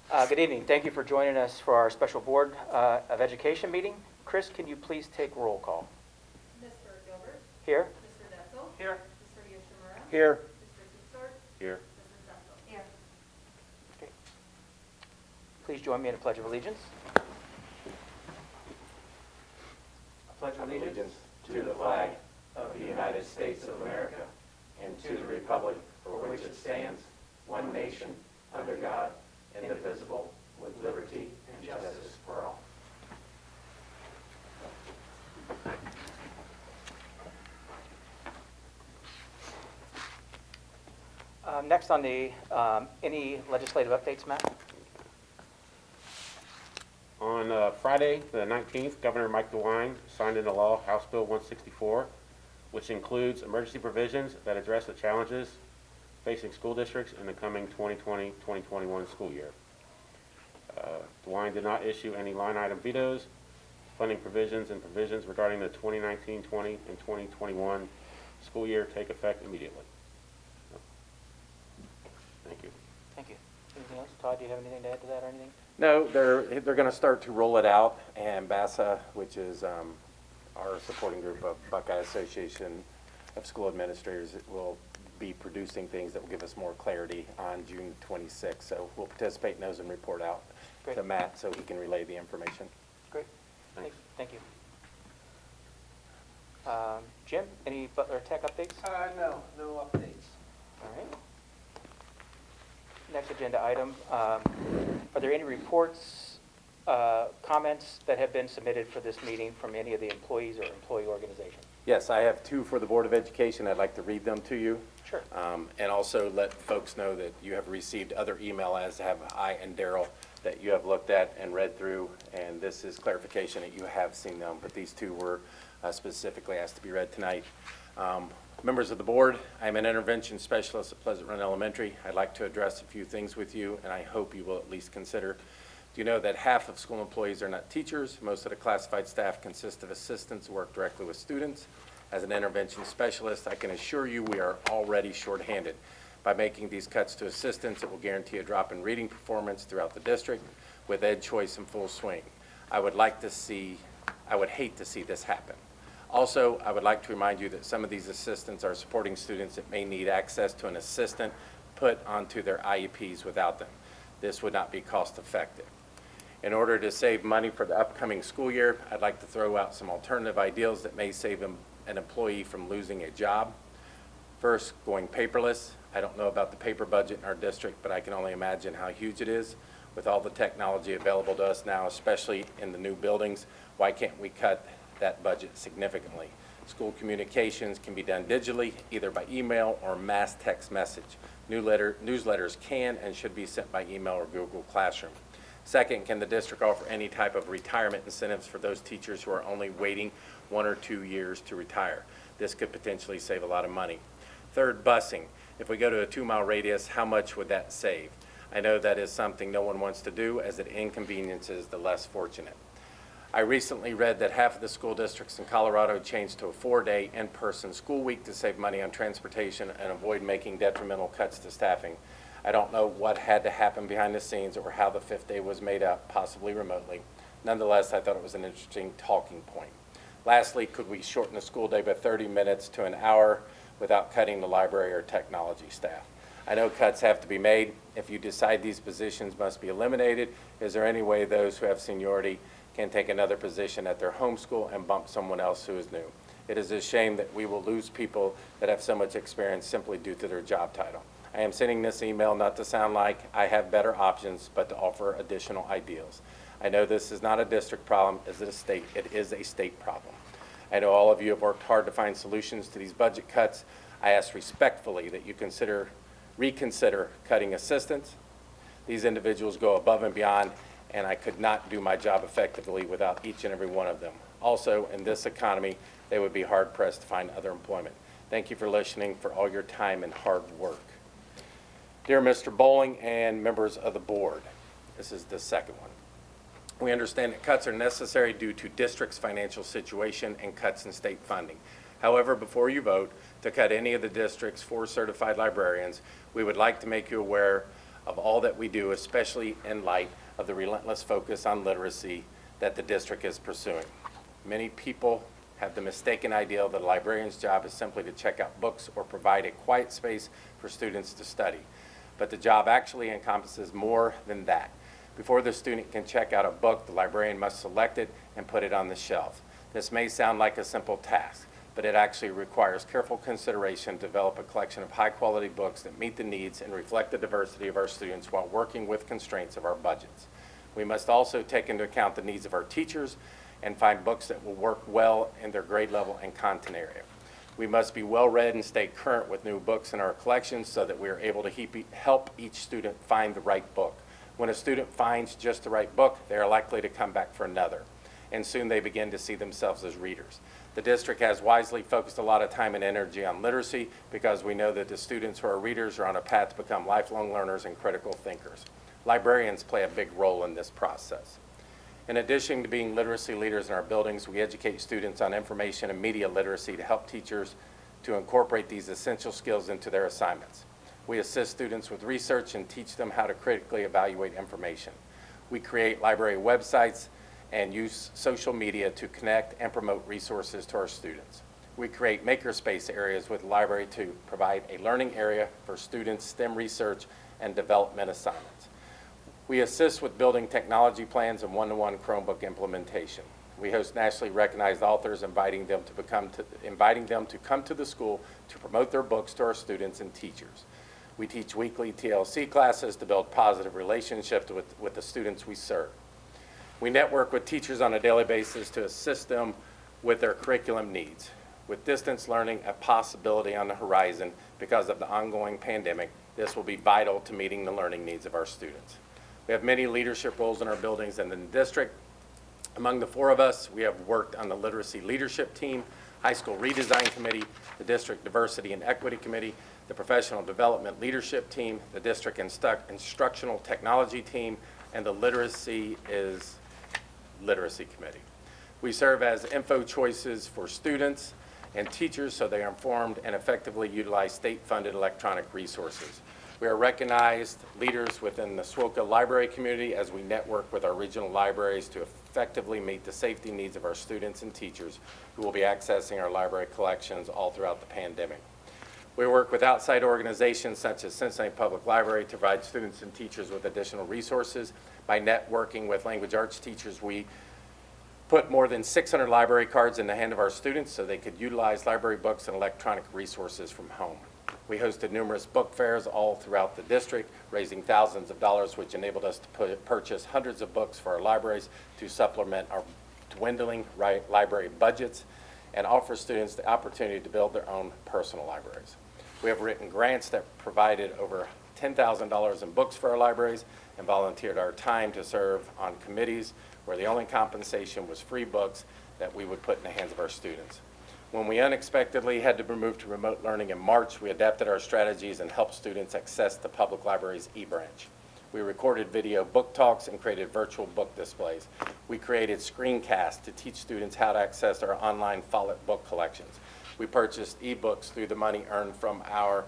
Good evening. Thank you for joining us for our special Board of Education meeting. Chris, can you please take roll call? Mr. Gilbert? Here. Mr. Detzel? Here. Mr. Yoshimura? Here. Mr. Kutzart? Here. Mrs. Detzel? Here. Okay. Please join me in a pledge of allegiance. I pledge Allegiance to the flag of the United States of America and to the republic for which it stands, one nation, under God, indivisible, with liberty and justice for all. Next on the, any legislative updates, Matt? On Friday, the 19th, Governor Mike DeWine signed into law House Bill 164, which includes emergency provisions that address the challenges facing school districts in the coming 2020-2021 school year. DeWine did not issue any line item vetoes. Funding provisions and provisions regarding the 2019-20 and 2021 school year take effect immediately. Thank you. Thank you. Anything else? Todd, do you have anything to add to that or anything? No, they're going to start to roll it out, and BASA, which is our supporting group of Buckeye Association of School Administrators, will be producing things that will give us more clarity on June 26th. So we'll participate in those and report out to Matt so he can relay the information. Great. Thanks. Thank you. Jim, any Butler Tech updates? No updates. All right. Next agenda item. Are there any reports, comments that have been submitted for this meeting from any of the employees or employee organizations? Yes, I have two for the Board of Education. I'd like to read them to you. Sure. And also let folks know that you have received other email, as have I and Daryl, that you have looked at and read through, and this is clarification that you have seen them, but these two were specifically asked to be read tonight. Members of the board, I'm an intervention specialist at Pleasant Run Elementary. I'd like to address a few things with you, and I hope you will at least consider. Do you know that half of school employees are not teachers? Most of the classified staff consist of assistants who work directly with students. As an intervention specialist, I can assure you we are already shorthanded. By making these cuts to assistants, it will guarantee a drop in reading performance throughout the district with ed choice in full swing. I would hate to see this happen. Also, I would like to remind you that some of these assistants are supporting students that may need access to an assistant put onto their IEPs without them. This would not be cost effective. In order to save money for the upcoming school year, I'd like to throw out some alternative ideas that may save an employee from losing a job. First, going paperless. I don't know about the paper budget in our district, but I can only imagine how huge it is. With all the technology available to us now, especially in the new buildings, why can't we cut that budget significantly? School communications can be done digitally, either by email or mass text message. Newsletters can and should be sent by email or Google Classroom. Second, can the district offer any type of retirement incentives for those teachers who are only waiting 1 or 2 years to retire? This could potentially save a lot of money. Third, busing. If we go to a 2-mile radius, how much would that save? I know that is something no one wants to do, as it inconveniences the less fortunate. I recently read that half of the school districts in Colorado changed to a 4-day in-person school week to save money on transportation and avoid making detrimental cuts to staffing. I don't know what had to happen behind the scenes or how the 5th day was made up, possibly remotely. Nonetheless, I thought it was an interesting talking point. Lastly, could we shorten the school day by 30 minutes to an hour without cutting the library or technology staff? I know cuts have to be made. If you decide these positions must be eliminated, is there any way those who have seniority can take another position at their home school and bump someone else who is new? It is a shame that we will lose people that have so much experience simply due to their job title. I am sending this email not to sound like I have better options, but to offer additional ideas. I know this is not a district problem, it is a state problem. I know all of you have worked hard to find solutions to these budget cuts. I ask respectfully that you reconsider cutting assistants. These individuals go above and beyond, and I could not do my job effectively without each and every one of them. Also, in this economy, they would be hard-pressed to find other employment. Thank you for listening, for all your time and hard work. Dear Mr. Bowling and members of the board, this is the second one. We understand that cuts are necessary due to district's financial situation and cuts in state funding. However, before you vote to cut any of the district's 4 certified librarians, we would like to make you aware of all that we do, especially in light of the relentless focus on literacy that the district is pursuing. Many people have the mistaken idea that a librarian's job is simply to check out books or provide a quiet space for students to study. But the job actually encompasses more than that. Before the student can check out a book, the librarian must select it and put it on the shelf. This may sound like a simple task, but it actually requires careful consideration to develop a collection of high-quality books that meet the needs and reflect the diversity of our students while working with constraints of our budgets. We must also take into account the needs of our teachers and find books that will work well in their grade level and content area. We must be well-read and stay current with new books in our collections so that we are able to help each student find the right book. When a student finds just the right book, they are likely to come back for another, and soon they begin to see themselves as readers. The district has wisely focused a lot of time and energy on literacy because we know that the students who are readers are on a path to become lifelong learners and critical thinkers. Librarians play a big role in this process. In addition to being literacy leaders in our buildings, we educate students on information and media literacy to help teachers to incorporate these essential skills into their assignments. We assist students with research and teach them how to critically evaluate information. We create library websites and use social media to connect and promote resources to our students. We create makerspace areas with the library to provide a learning area for students' STEM research and development assignments. We assist with building technology plans and one-to-one Chromebook implementation. We host nationally recognized authors, inviting them to come to the school to promote their books to our students and teachers. We teach weekly TLC classes to build positive relationships with the students we serve. We network with teachers on a daily basis to assist them with their curriculum needs. With distance learning a possibility on the horizon because of the ongoing pandemic, this will be vital to meeting the learning needs of our students. We have many leadership roles in our buildings and in the district. Among the four of us, we have worked on the Literacy Leadership Team, High School Redesign Committee, the District Diversity and Equity Committee, the Professional Development Leadership Team, the District Instructional Technology Team, and the Literacy Committee. We serve as info choices for students and teachers so they are informed and effectively utilize state-funded electronic resources. We are recognized leaders within the SWOCA library community as we network with our regional libraries to effectively meet the safety needs of our students and teachers who will be accessing our library collections all throughout the pandemic. We work with outside organizations such as Cincinnati Public Library to provide students and teachers with additional resources. By networking with language arts teachers, we put more than 600 library cards in the hand of our students so they could utilize library books and electronic resources from home. We hosted numerous book fairs all throughout the district, raising thousands of dollars, which enabled us to purchase hundreds of books for our libraries to supplement our dwindling library budgets and offer students the opportunity to build their own personal libraries. We have written grants that provided over $10,000 in books for our libraries and volunteered our time to serve on committees where the only compensation was free books that we would put in the hands of our students. When we unexpectedly had to move to remote learning in March, we adapted our strategies and helped students access the public library's e-branch. We recorded video book talks and created virtual book displays. We created screencasts to teach students how to access our online Follett book collections. We purchased e-books through the money earned from our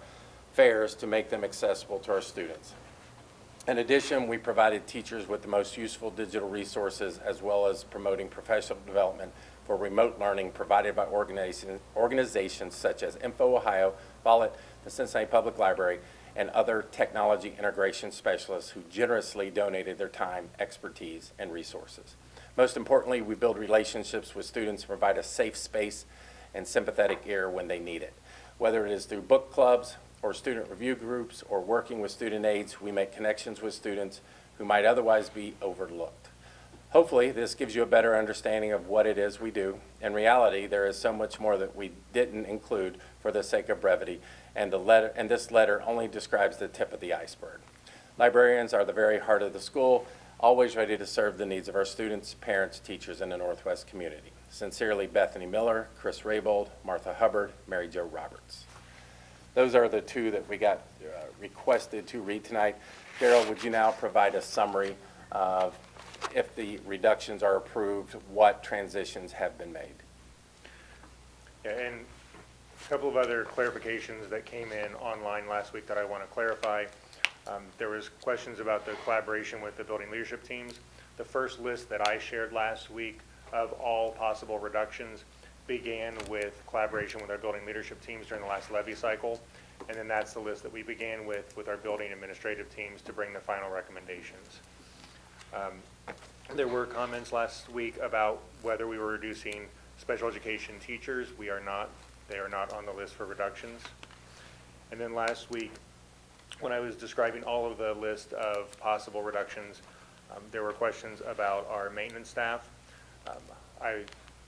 fairs to make them accessible to our students. In addition, we provided teachers with the most useful digital resources as well as promoting professional development for remote learning provided by organizations such as Info Ohio, Follett, the Cincinnati Public Library, and other technology integration specialists who generously donated their time, expertise, and resources. Most importantly, we build relationships with students and provide a safe space and sympathetic ear when they need it. Whether it is through book clubs or student review groups or working with student aides, we make connections with students who might otherwise be overlooked. Hopefully, this gives you a better understanding of what it is we do. In reality, there is so much more that we didn't include for the sake of brevity, and this letter only describes the tip of the iceberg. Librarians are the very heart of the school, always ready to serve the needs of our students, parents, teachers, and the Northwest community. Sincerely, Bethany Miller, Chris Raybold, Martha Hubbard, Mary Jo Roberts. Those are the two that we got requested to read tonight. Daryl, would you now provide a summary of, if the reductions are approved, what transitions have been made? Yeah, and a couple of other clarifications that came in online last week that I want to clarify. There was questions about the collaboration with the building leadership teams. The first list that I shared last week of all possible reductions began with collaboration with our building leadership teams during the last levy cycle. And then that's the list that we began with our building administrative teams to bring the final recommendations. There were comments last week about whether we were reducing special education teachers. We are not. They are not on the list for reductions. And then last week, when I was describing all of the list of possible reductions, there were questions about our maintenance staff. I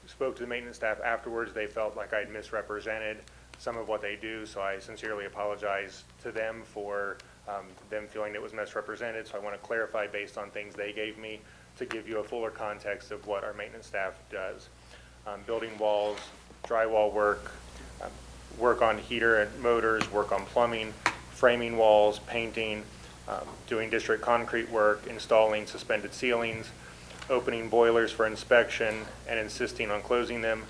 spoke to the maintenance staff afterwards. They felt like I'd misrepresented some of what they do, so I sincerely apologize to them for them feeling it was misrepresented. So I want to clarify based on things they gave me to give you a fuller context of what our maintenance staff does. Building walls, drywall work, work on heater and motors, work on plumbing, framing walls, painting, doing district concrete work, installing suspended ceilings, opening boilers for inspection and insisting on closing them,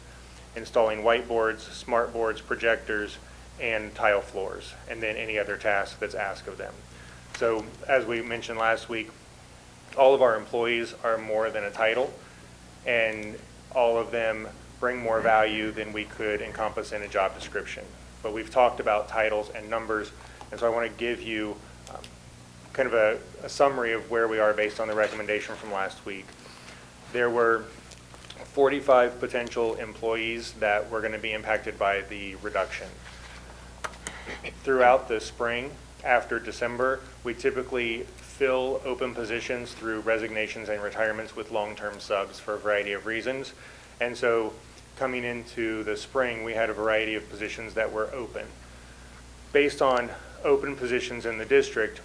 installing whiteboards, smart boards, projectors, and tile floors, and then any other task that's asked of them. So as we mentioned last week, all of our employees are more than a title, and all of them bring more value than we could encompass in a job description. But we've talked about titles and numbers, and so I want to give you kind of a summary of where we are based on the recommendation from last week. There were 45 potential employees that were going to be impacted by the reduction. Throughout the spring, after December, we typically fill open positions through resignations and retirements with long-term subs for a variety of reasons. And so coming into the spring, we had a variety of positions that were open. Based on open positions in the district,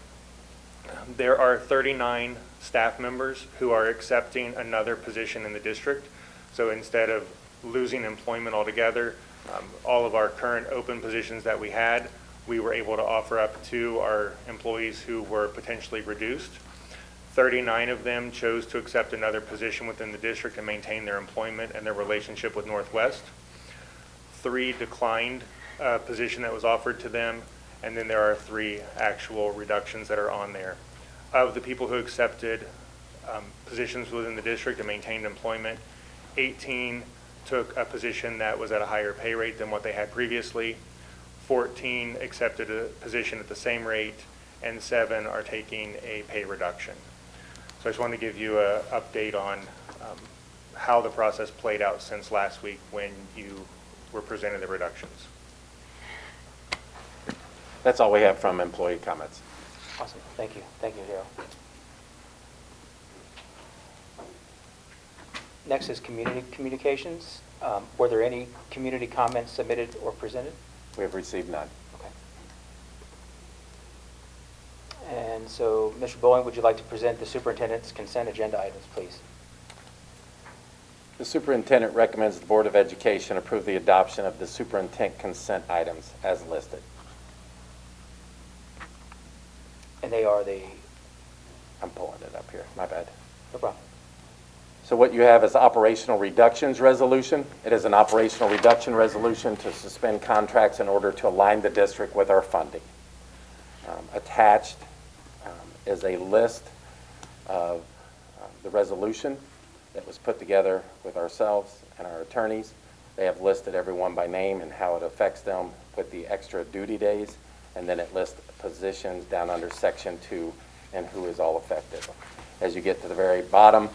there are 39 staff members who are accepting another position in the district. So instead of losing employment altogether, all of our current open positions that we had, we were able to offer up to our employees who were potentially reduced. 39 of them chose to accept another position within the district and maintain their employment and their relationship with Northwest. 3 declined a position that was offered to them, and then there are 3 actual reductions that are on there. Of the people who accepted positions within the district and maintained employment, 18 took a position that was at a higher pay rate than what they had previously. 14 accepted a position at the same rate, and 7 are taking a pay reduction. So I just wanted to give you an update on how the process played out since last week when you were presented the reductions. That's all we have from employee comments. Awesome. Thank you. Thank you, Daryl. Next is community communications. Were there any community comments submitted or presented? We have received none. Okay. And so, Mr. Bowling, would you like to present the superintendent's consent agenda items, please? The superintendent recommends the Board of Education approve the adoption of the superintendent consent items as listed. And they are the... I'm pulling it up here, my bad. No problem. So what you have is operational reductions resolution. It is an operational reduction resolution to suspend contracts in order to align the district with our funding. Attached is a list of the resolution that was put together with ourselves and our attorneys. They have listed everyone by name and how it affects them with the extra duty days, and then it lists positions down under section 2 and who is all affected. As you get to the very bottom,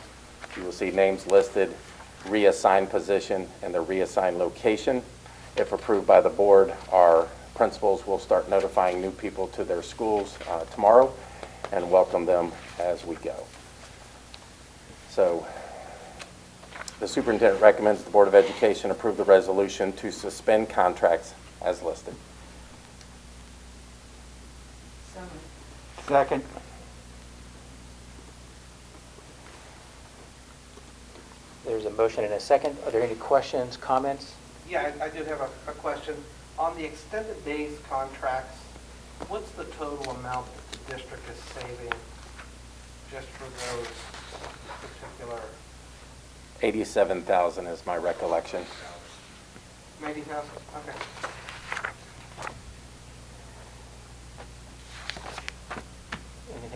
you will see names listed, reassigned position, and the reassigned location. If approved by the board, our principals will start notifying new people to their schools tomorrow and welcome them as we go. So the superintendent recommends the Board of Education approve the resolution to suspend contracts as listed. So moved. Second. There's a motion and a second. Are there any questions, comments? Yeah, I did have a question. On the extended days contracts, what's the total amount that the district is saving just for those particular? 87,000 is my recollection. 90,000? Okay.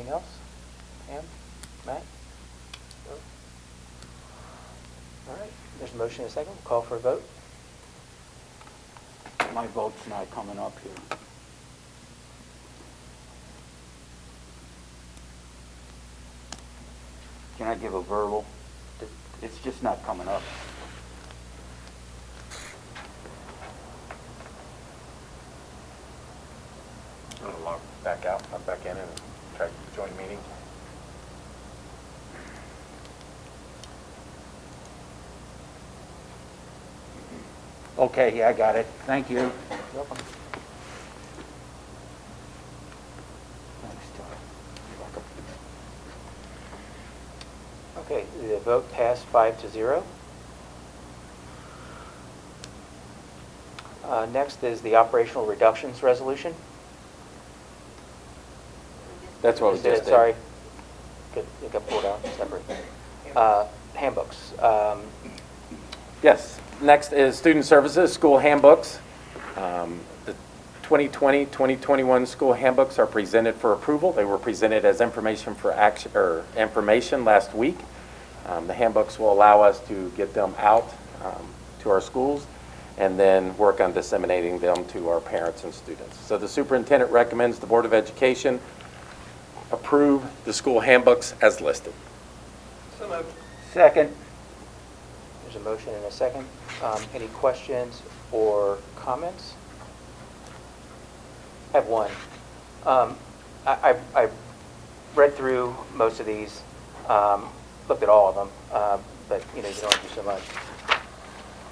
Anything else? Pam? Matt? No? All right, there's a motion and a second. We'll call for a vote. My vote's not coming up here. Can I give a verbal? It's just not coming up. I'm gonna log back out, log back in, and try to join meeting. Okay, yeah, I got it. Thank you. You're welcome. Thanks, Todd. Okay, the vote passed 5-0. Next is the operational reductions resolution. That's what we Is it- just did. Sorry. Good, it got pulled out separate. Handbooks. Yes. Next is Student Services, School Handbooks. The 2020-2021 school handbooks are presented for approval. They were presented as information for action, or information last week. The handbooks will allow us to get them out to our schools and then work on disseminating them to our parents and students. So the superintendent recommends the Board of Education approve the school handbooks as listed. So moved. Second. There's a motion and a second. Any questions or comments? I have one. I read through most of these, looked at all of them, but you know, you don't do so much.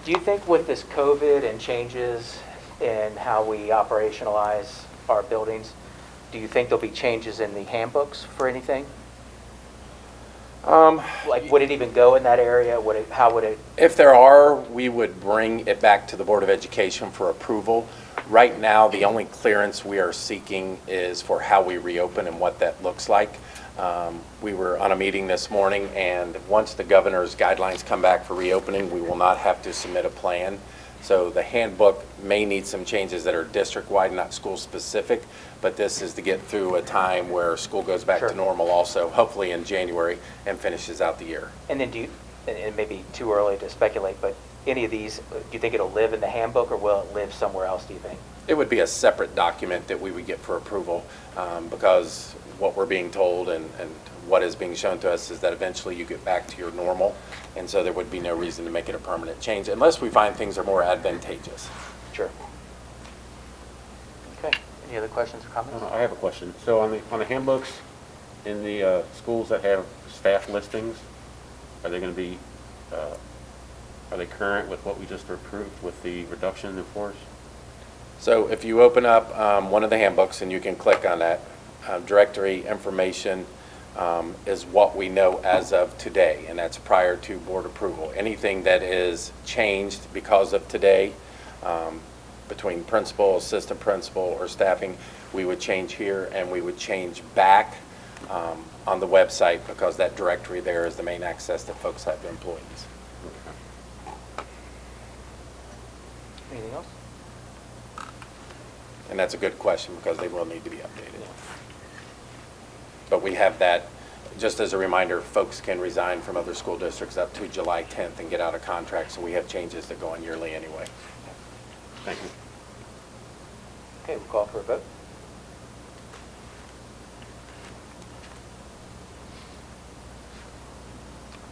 Do you think with this COVID and changes in how we operationalize our buildings, do you think there'll be changes in the handbooks for anything? Like, would it even go in that area? How would it? If there are, we would bring it back to the Board of Education for approval. Right now, the only clearance we are seeking is for how we reopen and what that looks like. We were on a meeting this morning, and once the governor's guidelines come back for reopening, we will not have to submit a plan. So the handbook may need some changes that are district-wide, not school-specific, but this is to get through a time where school goes back Sure. to normal also, hopefully in January, and finishes out the year. And then and it may be too early to speculate, but any of these, do you think it'll live in the handbook or will it live somewhere else, do you think? It would be a separate document that we would get for approval, because what we're being told and what is being shown to us is that eventually you get back to your normal, and so there would be no reason to make it a permanent change unless we find things are more advantageous. Sure. Okay, any other questions or comments? I have a question. So on the handbooks, in the schools that have staff listings, are they going to be, are they current with what we just approved with the reduction in force? So if you open up one of the handbooks and you can click on that, directory information is what we know as of today, and that's prior to board approval. Anything that is changed because of today, between principal, assistant principal, or staffing, we would change here, and we would change back on the website, because that directory there is the main access that folks have to employees. Anything else? And that's a good question, because they will need to be updated. But we have that, just as a reminder, folks can resign from other school districts up to July 10th and get out of contract, so we have changes that go on yearly anyway. Thank you. Okay, we'll call for a vote.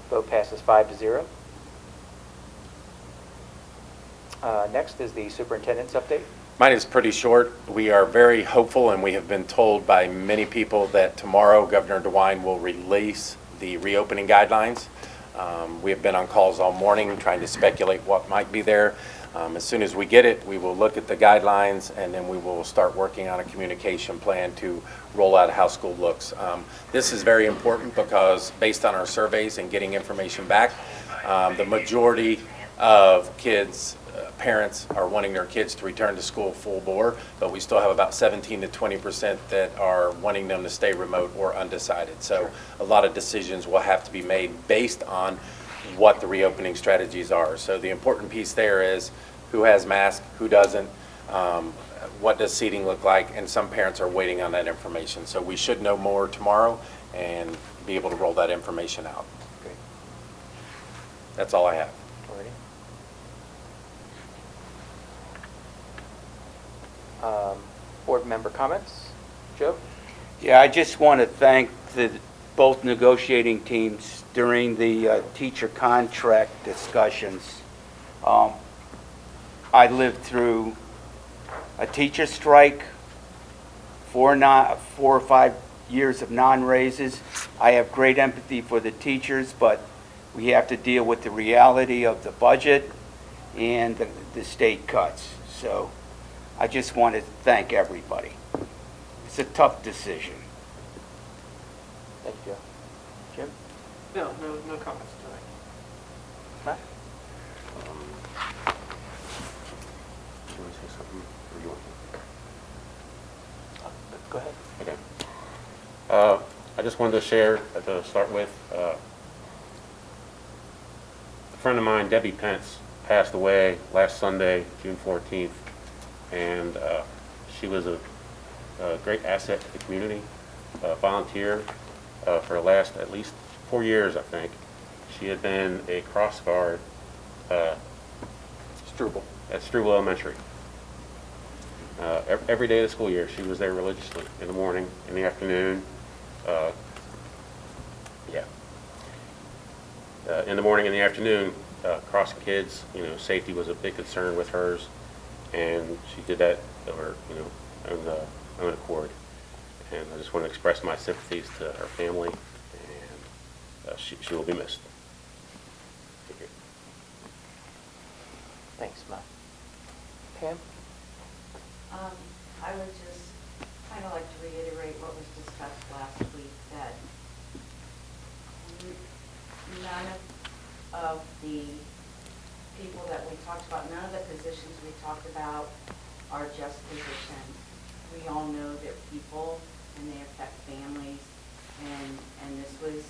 Vote passes 5-0. Next is the superintendent's update. Mine is pretty short. We are very hopeful, and we have been told by many people that tomorrow Governor DeWine will release the reopening guidelines. We have been on calls all morning trying to speculate what might be there. As soon as we get it, we will look at the guidelines, and then we will start working on a communication plan to roll out how school looks. This is very important because based on our surveys and getting information back, the majority of kids, parents are wanting their kids to return to school full bore, but we still have about 17 to 20% that are wanting them to stay remote or undecided. So a lot of decisions will have to be made based on what the reopening strategies are. So the important piece there is who has masks, who doesn't. what does seating look like, and some parents are waiting on that information. So we should know more tomorrow and be able to roll that information out. Great. That's all I have. Alrighty. Board member comments? Joe? Yeah, I just want to thank both negotiating teams during the teacher contract discussions. I lived through a teacher strike, 4 or 5 years of non-raises. I have great empathy for the teachers, but we have to deal with the reality of the budget and the state cuts. So I just want to thank everybody. It's a tough decision. Thank you, Joe. Jim? No comments tonight. Matt? Can we say something? Or you want to? Go ahead. Okay. I just wanted to share, to start with, a friend of mine, Debbie Pence, passed away last Sunday, June 14th, and she was a great asset to the community, volunteer for the last at least 4 years, I think. She had been a cross guard Struble. at Struble Elementary. Every day of the school year, she was there religiously, in the morning, in the afternoon. In the morning and the afternoon, crossing kids, safety was a big concern with hers, and she did that over, own accord. And I just want to express my sympathies to her family, and she will be missed. Thank you. Thanks, Matt. Pam? I would just kind of like to reiterate what was discussed last week, that none of the people that we talked about, none of the positions we talked about are just positions. We all know they're people and they affect families, and this was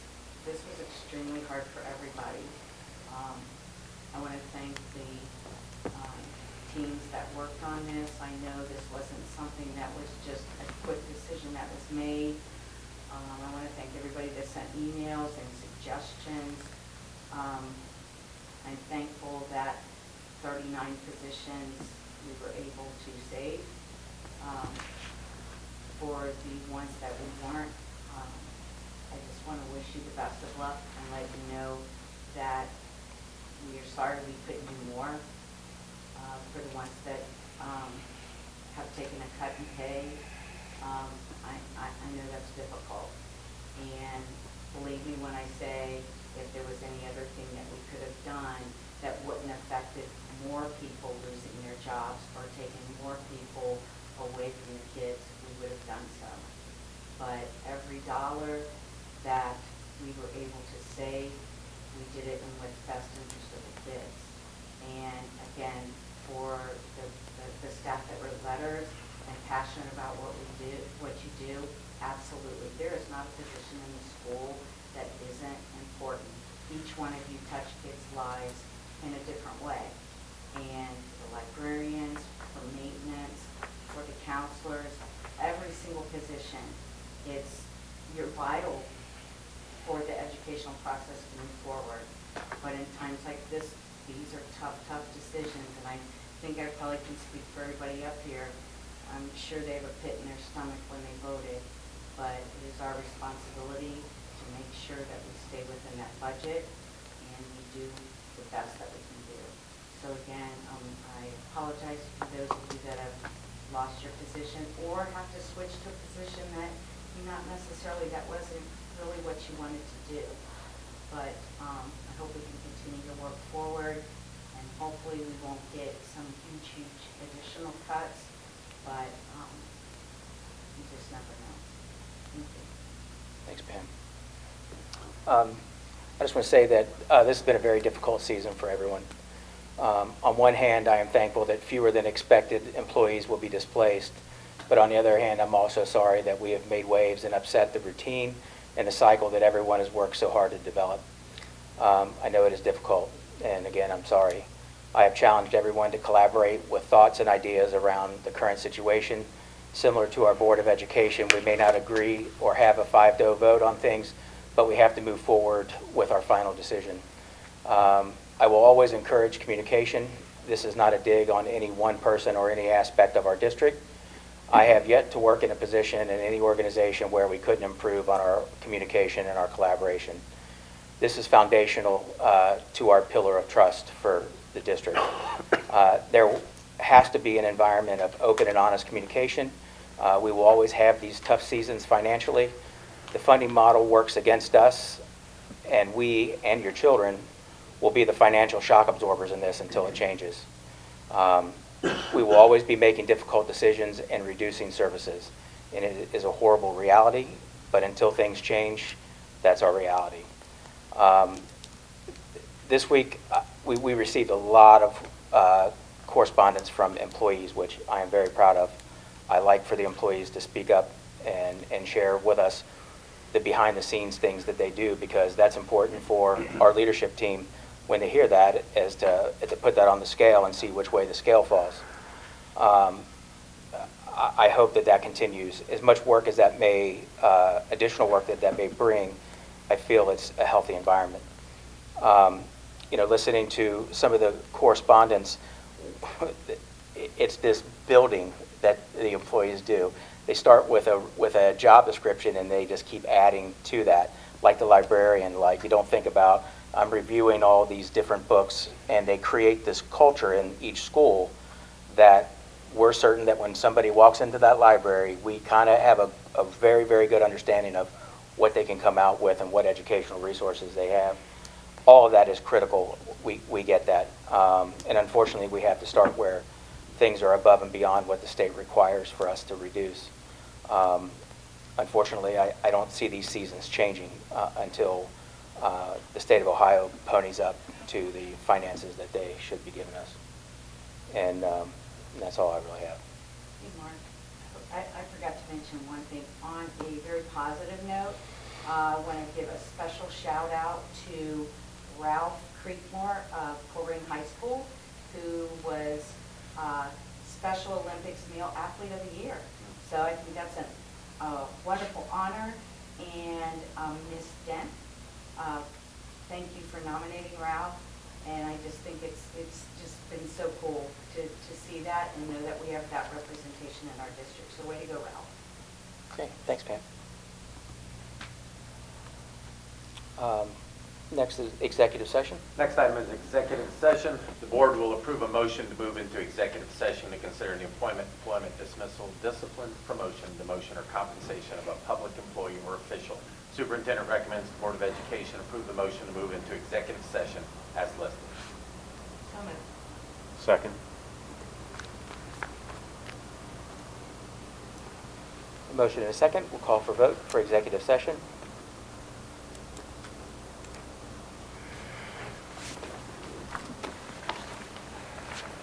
extremely hard for everybody. I want to thank the teams that worked on this. I know this wasn't something that was just a quick decision that was made. I want to thank everybody that sent emails and suggestions. I'm thankful that 39 positions we were able to save. For the ones that we weren't, I just want to wish you the best of luck and let you know that we are sorry we couldn't do more. For the ones that have taken a cut in pay, I know that's difficult. And believe me when I say, if there was any other thing that we could have done that wouldn't have affected more people losing their jobs or taking more people away from the kids, we would have done so. But every dollar that we were able to save, we did it in the best interest of the kids. And again, for the staff that wrote letters and passionate about what you do, absolutely. There is not a position in the school that isn't important. Each one of you touch kids' lives in a different way. And the librarians, for maintenance, for the counselors, every single position, you're vital for the educational process to move forward. But in times like this, these are tough decisions, and I think I probably can speak for everybody up here. I'm sure they have a pit in their stomach when they voted, but it is our responsibility to make sure that we stay within that budget and we do the best that we can do. So again, I apologize for those of you that have lost your position or have to switch to a position that that wasn't really what you wanted to do. But I hope we can continue to work forward, and hopefully we won't get some huge additional cuts, but you just never know. Thank you. Thanks, Pam. I just want to say that this has been a very difficult season for everyone. On one hand, I am thankful that fewer than expected employees will be displaced, but on the other hand, I'm also sorry that we have made waves and upset the routine and the cycle that everyone has worked so hard to develop. I know it is difficult, and again, I'm sorry. I have challenged everyone to collaborate with thoughts and ideas around the current situation. Similar to our Board of Education, we may not agree or have a 5-0 vote on things, but we have to move forward with our final decision. I will always encourage communication. This is not a dig on any one person or any aspect of our district. I have yet to work in a position in any organization where we couldn't improve on our communication and our collaboration. This is foundational to our pillar of trust for the district. There has to be an environment of open and honest communication. We will always have these tough seasons financially. The funding model works against us, and we and your children will be the financial shock absorbers in this until it changes. We will always be making difficult decisions and reducing services, and it is a horrible reality, but until things change, that's our reality. This week, we received a lot of correspondence from employees, which I am very proud of. I like for the employees to speak up and share with us the behind-the-scenes things that they do, because that's important for our leadership team when they hear that, as to put that on the scale and see which way the scale falls. I hope that continues. As much work as that may, additional work that may bring, I feel it's a healthy environment. Listening to some of the correspondence, it's this building that the employees do. They start with a job description, and they just keep adding to that, like the librarian. Like, you don't think about, I'm reviewing all these different books, and they create this culture in each school that we're certain that when somebody walks into that library, we kind of have a very, very good understanding of what they can come out with and what educational resources they have. All of that is critical. We get that. And unfortunately, we have to start where things are above and beyond what the state requires for us to reduce. Unfortunately, I don't see these seasons changing until the state of Ohio ponies up to the finances that they should be giving us. And that's all I really have. Hey, Mark, I forgot to mention one thing. On a very positive note, I want to give a special shout out to Ralph Creekmore of Coleraine High School, who was Special Olympics Male Athlete of the Year. So I think that's a wonderful honor. And Ms. Dent, thank you for nominating Ralph. And I just think it's just been so cool to see that and know that we have that representation in our district. So way to go, Ralph. Okay, thanks, Pam. Next is executive session. Next item is executive session. The board will approve a motion to move into executive session to consider the employment, dismissal, discipline, promotion, demotion, or compensation of a public employee or official. Superintendent recommends the Board of Education approve the motion to move into executive session as listed. So moved. Second. A motion and a second. We'll call for vote for executive session.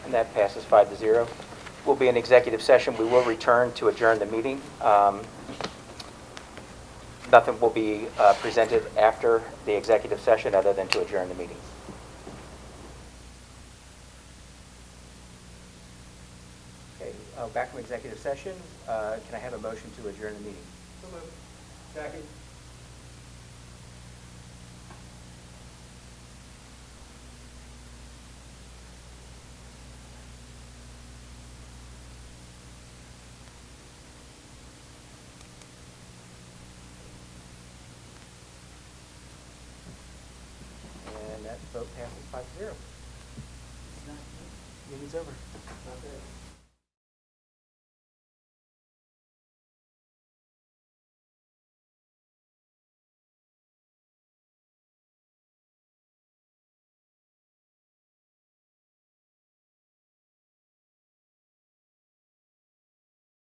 And that passes 5-0. We'll be in executive session. We will return to adjourn the meeting. Nothing will be presented after the executive session other than to adjourn the meeting. Okay, back from executive session. Can I have a motion to adjourn the meeting? So moved. Second. And that vote passes 5-0. It's not- Meeting's over. Not there.